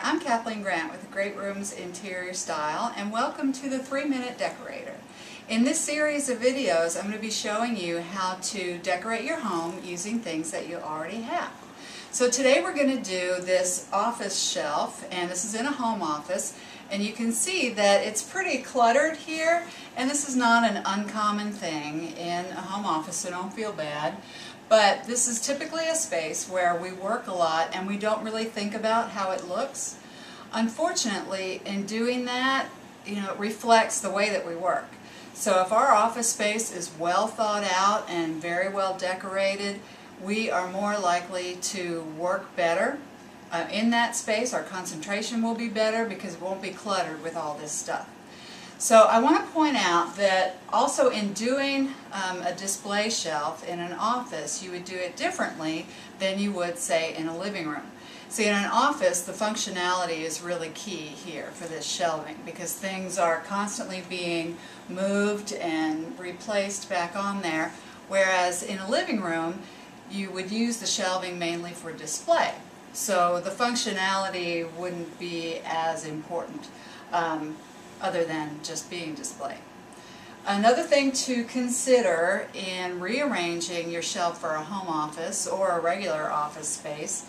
I'm Kathleen Grant with Great Rooms Interior Style, and welcome to the 3-Minute Decorator. In this series of videos, I'm going to be showing you how to decorate your home using things that you already have. So today we're going to do this office shelf, and this is in a home office, and you can see that it's pretty cluttered here, and this is not an uncommon thing in a home office, so don't feel bad. But this is typically a space where we work a lot and we don't really think about how it looks. Unfortunately, in doing that, it reflects the way that we work. So if our office space is well thought out and very well decorated, we are more likely to work better in that space. Our concentration will be better because it won't be cluttered with all this stuff. So I want to point out that also in doing a display shelf in an office, you would do it differently than you would, say, in a living room. See, in an office, the functionality is really key here for this shelving because things are constantly being moved and replaced back on there, whereas in a living room, you would use the shelving mainly for display. So the functionality wouldn't be as important. Other than just being displayed. Another thing to consider in rearranging your shelf for a home office or a regular office space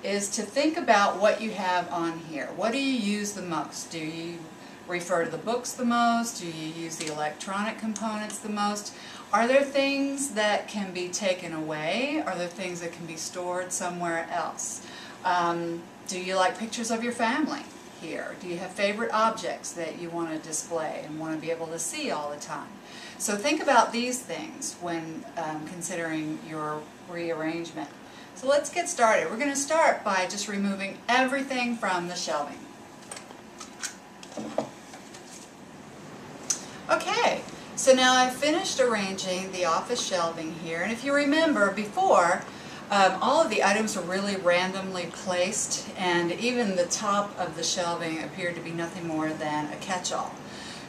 is to think about what you have on here. What do you use the most? Do you refer to the books the most? Do you use the electronic components the most? Are there things that can be taken away? Are there things that can be stored somewhere else? Do you like pictures of your family here? Do you have favorite objects that you want to display and want to be able to see all the time? So think about these things when considering your rearrangement. So let's get started. We're going to start by just removing everything from the shelving. Okay, so now I've finished arranging the office shelving here, and if you remember before, all of the items were really randomly placed, and even the top of the shelving appeared to be nothing more than a catch-all.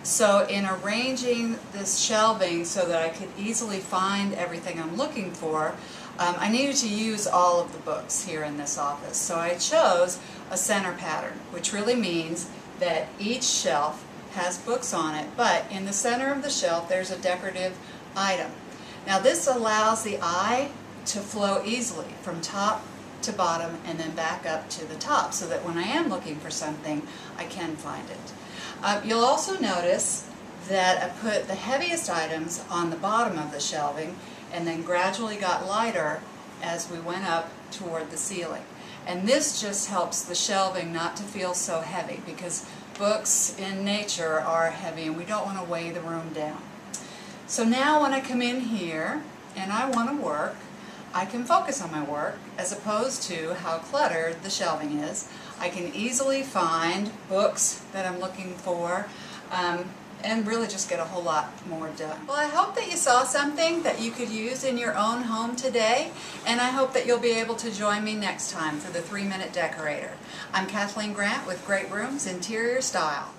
So in arranging this shelving so that I could easily find everything I'm looking for, I needed to use all of the books here in this office. So I chose a center pattern, which really means that each shelf has books on it, but in the center of the shelf there's a decorative item. Now this allows the eye to flow easily from top to bottom and then back up to the top so that when I am looking for something, I can find it. You'll also notice that I put the heaviest items on the bottom of the shelving and then gradually got lighter as we went up toward the ceiling. And this just helps the shelving not to feel so heavy because books in nature are heavy and we don't want to weigh the room down. So now when I come in here and I want to work, I can focus on my work as opposed to how cluttered the shelving is. I can easily find books that I'm looking for and really just get a whole lot more done. Well, I hope that you saw something that you could use in your own home today, and I hope that you'll be able to join me next time for the 3-Minute Decorator. I'm Kathleen Grant with Great Rooms Interior Style.